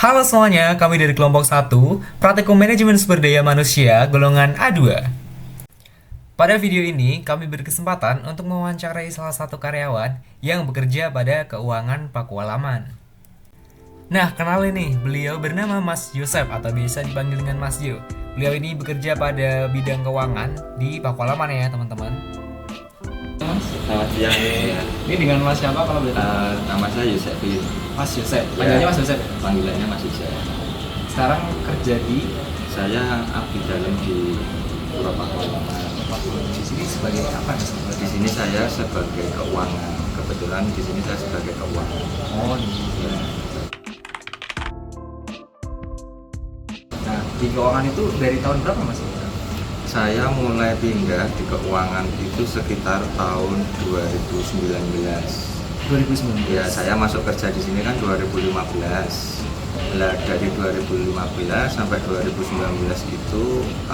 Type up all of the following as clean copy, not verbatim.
Halo semuanya, kami dari kelompok 1, Praktikum Manajemen Sumber Daya Manusia, golongan A2. Pada video ini, kami berkesempatan untuk mewawancarai salah satu karyawan yang bekerja pada keuangan Pakualaman. Nah, kenalin nih, beliau bernama Mas Yosep atau biasa dipanggil dengan Mas Jo. Beliau ini bekerja pada bidang keuangan di Pakualaman ya, teman-teman. Selamat siang. Ini dengan Mas siapa kalau boleh tahu? Nama saya Yosefin. Mas Yosep. Ya. Panggilannya Mas Yosep. Panggilannya Mas Yosef. Sekarang kerja di Saya abdi dalam di Pakualaman. di sini sebagai apa nih? Di sini saya sebagai keuangan. Kebetulan di sini saya sebagai keuangan. Oh, Ya. Nah, di keuangan itu dari tahun berapa Mas? Saya mulai pindah di keuangan itu sekitar tahun 2019. 2019. Ya, saya masuk kerja di sini kan 2015. Lah dari 2015 sampai 2019 itu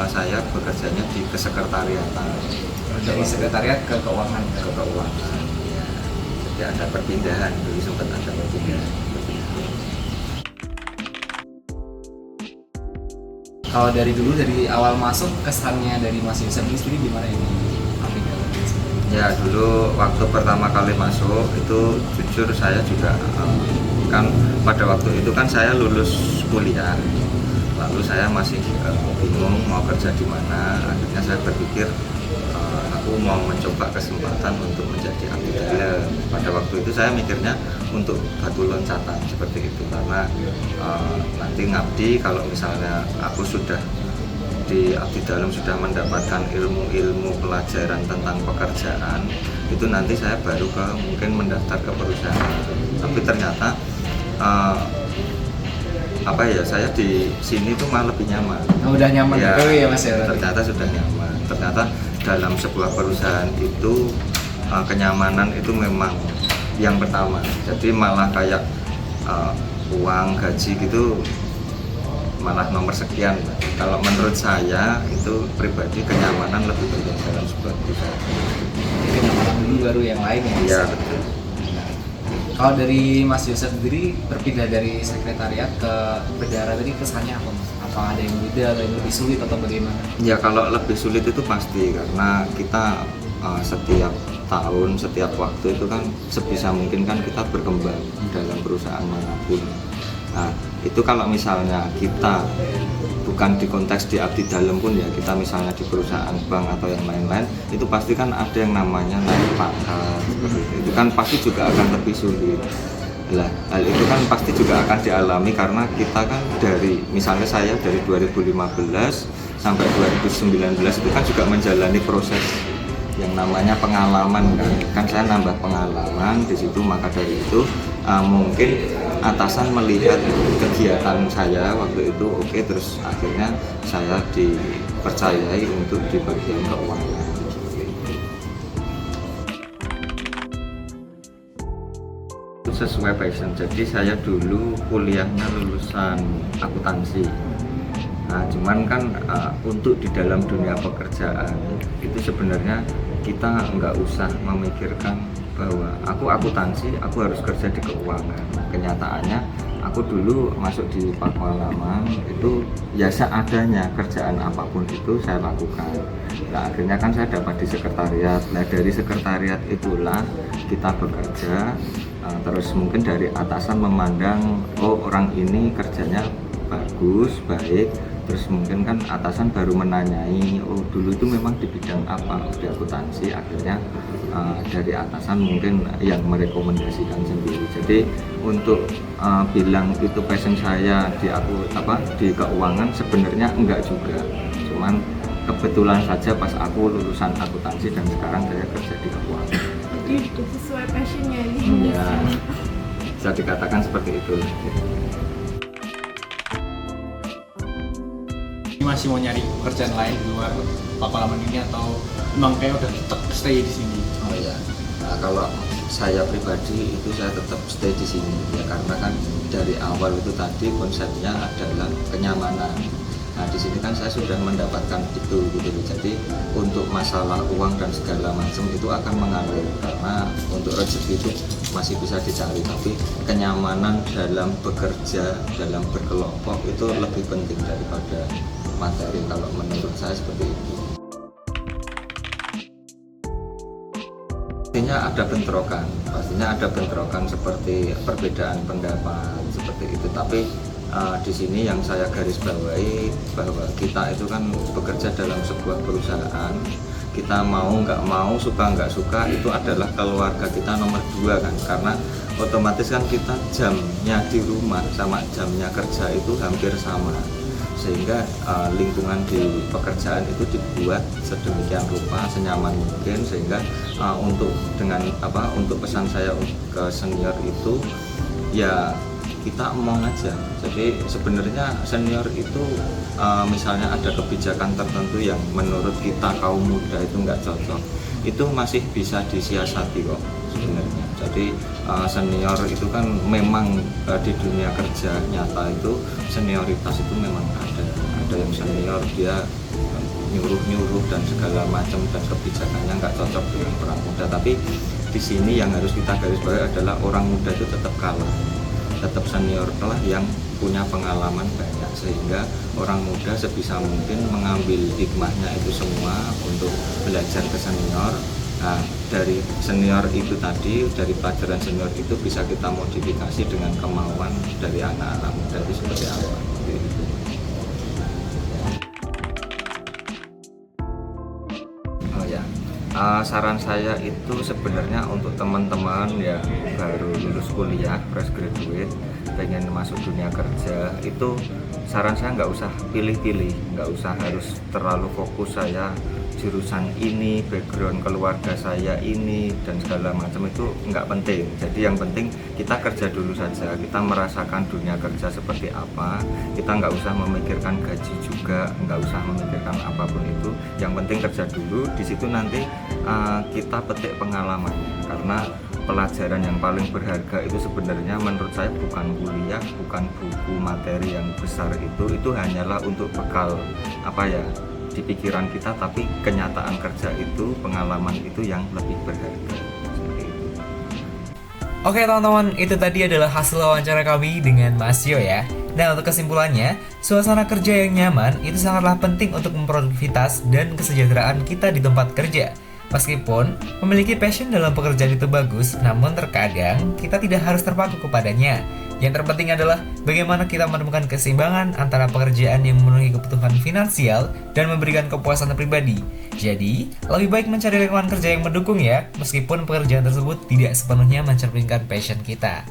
saya bekerjanya di kesekretariatan. Dari sekretariat ke keuangan. Ke keuangan. Ya. Jadi ada perpindahan, dulu sempat ada perpindahan. Kalau dari dulu dari awal masuk kesannya dari Mas Yosef ini sendiri gimana ini? Ya dulu waktu pertama kali masuk itu jujur saya juga kan pada waktu itu kan saya lulus kuliah, lalu saya masih bingung mau kerja di mana. Akhirnya saya berpikir aku mau mencoba kesempatan untuk menjadi abdi dalam. Pada waktu itu saya mikirnya untuk batu loncatan seperti itu, karena nanti ngabdi kalau misalnya aku sudah di abdi dalam sudah mendapatkan ilmu-ilmu pelajaran tentang pekerjaan, itu nanti saya baru mungkin mendaftar ke perusahaan. Tapi ternyata saya di sini tuh malah lebih nyaman. Oh, udah nyaman Ya, ya Mas ya? ternyata sudah nyaman. Ternyata dalam sebuah perusahaan itu kenyamanan itu memang yang pertama. Jadi malah kayak uang gaji gitu malah nomor sekian. Kalau menurut saya itu pribadi kenyamanan lebih penting dalam sebuah perusahaan. Kenyamanan dulu baru yang lain ya Mas? Iya betul. Kalau dari Mas Yosef sendiri berpindah dari sekretariat ke bendara tadi kesannya apa Mas? Apa ada yang beda atau yang lebih sulit atau bagaimana? Ya kalau lebih sulit itu pasti, karena kita setiap tahun, setiap waktu itu kan sebisa mungkin kan kita berkembang dalam perusahaan manapun. Nah, itu kalau misalnya kita bukan di konteks di abdi dalam pun ya, kita misalnya di perusahaan bank atau yang lain-lain, itu pasti kan ada yang namanya naik pangkat seperti itu kan pasti juga akan lebih sulit. Lah, hal itu kan pasti juga akan dialami karena kita kan dari misalnya saya dari 2015 sampai 2019 itu kan juga menjalani proses yang namanya pengalaman kan saya nambah pengalaman di situ. Maka dari itu mungkin atasan melihat kegiatan saya waktu itu oke, terus akhirnya saya dipercayai untuk di bagian keuangan. Sesuai passion, jadi saya dulu kuliahnya lulusan akuntansi. Nah, cuman kan untuk di dalam dunia pekerjaan itu sebenarnya kita nggak usah memikirkan bahwa aku akuntansi, aku harus kerja di keuangan. Kenyataannya aku dulu masuk di Pakualaman itu ya seadanya, kerjaan apapun itu saya lakukan. Nah, akhirnya kan saya dapat di sekretariat. Nah, dari sekretariat itulah kita bekerja. Terus mungkin dari atasan memandang oh orang ini kerjanya bagus, baik. Terus mungkin kan atasan baru menanyai oh dulu itu memang di bidang apa di akuntansi. Akhirnya dari atasan mungkin yang merekomendasikan sendiri. Jadi untuk bilang itu passion saya di keuangan sebenarnya enggak juga, cuman kebetulan saja pas aku lulusan akuntansi dan sekarang saya kerja di keuangan. Itu sesuai passionnya ini. Ya, bisa dikatakan seperti itu. Masih mau nyari pekerjaan lain di luar Pakualaman ini atau memang kayak udah tetap stay di sini? Oh ya, nah, kalau saya pribadi itu saya tetap stay di sini ya, karena kan dari awal itu tadi konsepnya adalah kenyamanan. Nah di sini kan saya sudah mendapatkan itu gitu. Jadi untuk masalah uang dan segala macam itu akan mengalir, karena untuk rezeki itu masih bisa dicari, tapi kenyamanan dalam bekerja, dalam berkelompok itu lebih penting daripada materi kalau menurut saya seperti itu. Pastinya ada bentrokan seperti perbedaan pendapat seperti itu, tapi di sini yang saya garis bawahi bahwa kita itu kan bekerja dalam sebuah perusahaan, kita mau nggak mau, suka nggak suka, itu adalah keluarga kita nomor 2 kan, karena otomatis kan kita jamnya di rumah sama jamnya kerja itu hampir sama, sehingga lingkungan di pekerjaan itu dibuat sedemikian rupa, senyaman mungkin, sehingga untuk pesan saya ke senior itu ya kita omong aja. Jadi sebenarnya senior itu misalnya ada kebijakan tertentu yang menurut kita kaum muda itu nggak cocok, itu masih bisa disiasati kok sebenarnya. Jadi senior itu kan memang di dunia kerja nyata itu senioritas itu memang ada yang senior dia nyuruh dan segala macam, dan kebijakannya nggak cocok dengan orang muda. Tapi di sini yang harus kita garis bawahi adalah orang muda itu tetap kalah, tetap senior lah yang punya pengalaman banyak, sehingga orang muda sebisa mungkin mengambil hikmahnya itu semua untuk belajar ke senior. Nah, dari senior itu tadi, dari pelajaran senior itu bisa kita modifikasi dengan kemauan dari anak-anak muda itu seperti apa. Gitu. Oh ya, saran saya itu sebenarnya untuk teman-teman yang baru lulus kuliah, fresh graduate, pengen masuk dunia kerja, itu saran saya nggak usah pilih-pilih, nggak usah harus terlalu fokus saya jurusan ini, background keluarga saya ini, dan segala macam, itu nggak penting. Jadi yang penting kita kerja dulu saja, kita merasakan dunia kerja seperti apa, kita nggak usah memikirkan gaji juga, nggak usah memikirkan apapun itu, yang penting kerja dulu. Di situ nanti kita petik pengalamannya, karena pelajaran yang paling berharga itu sebenarnya menurut saya bukan kuliah, bukan buku materi yang besar itu hanyalah untuk bekal di pikiran kita, tapi kenyataan kerja itu, pengalaman itu yang lebih berharga. Seperti itu. Oke teman-teman, itu tadi adalah hasil wawancara kami dengan Mas Yo ya. Nah, untuk kesimpulannya, suasana kerja yang nyaman itu sangatlah penting untuk memproduktivitas dan kesejahteraan kita di tempat kerja. Meskipun memiliki passion dalam pekerjaan itu bagus, namun terkadang kita tidak harus terpaku kepadanya. Yang terpenting adalah bagaimana kita menemukan keseimbangan antara pekerjaan yang memenuhi kebutuhan finansial dan memberikan kepuasan pribadi. Jadi, lebih baik mencari lingkungan kerja yang mendukung ya, meskipun pekerjaan tersebut tidak sepenuhnya mencerminkan passion kita.